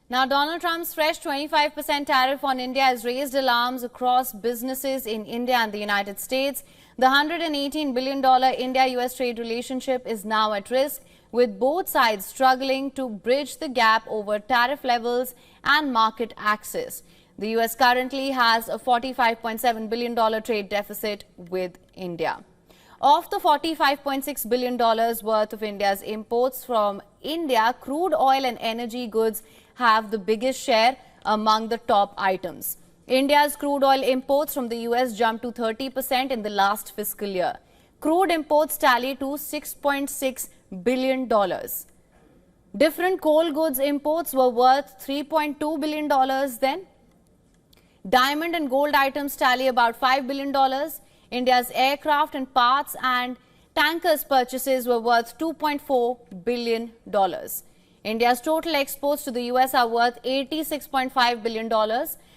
Now, Donald Trump's fresh 25% tariff on India has raised alarms across businesses in India and the United States. The $118 billion India-US trade relationship is now at risk, with both sides struggling to bridge the gap over tariff levels and market access. The US currently has a $45.7 billion trade deficit with India. Of the $45.6 billion worth of India's imports from India, crude oil and energy goods have the biggest share among the top items. India's crude oil imports from the US jumped to 30% in the last fiscal year. Crude imports tally to $6.6 billion. Different coal goods imports were worth $3.2 billion then. Diamond and gold items tally about $5 billion. India's aircraft and parts and tankers purchases were worth $2.4 billion. India's total exports to the US are worth $86.5 billion.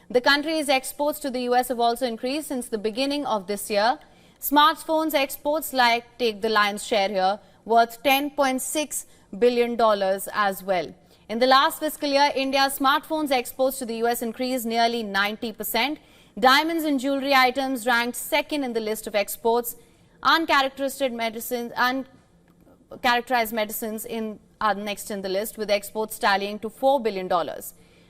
The country's exports to the US have also increased since the beginning of this year. Smartphones exports take the lion's share here, worth $10.6 billion as well. In the last fiscal year, India's smartphones exports to the US increased nearly 90%. Diamonds and jewelry items ranked second in the list of exports. Uncharacterized medicines are next in the list, with exports tallying to $4 billion.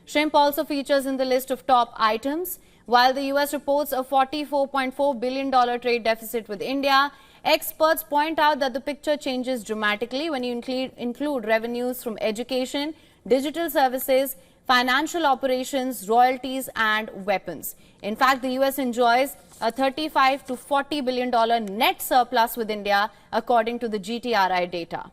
Shrimp also features in the list of top items. While the US reports a $44.4 billion trade deficit with India, experts point out that the picture changes dramatically when you include revenues from education, digital services, financial operations, royalties and weapons. In fact, the US enjoys a $35 to $40 billion net surplus with India, according to the GTRI data.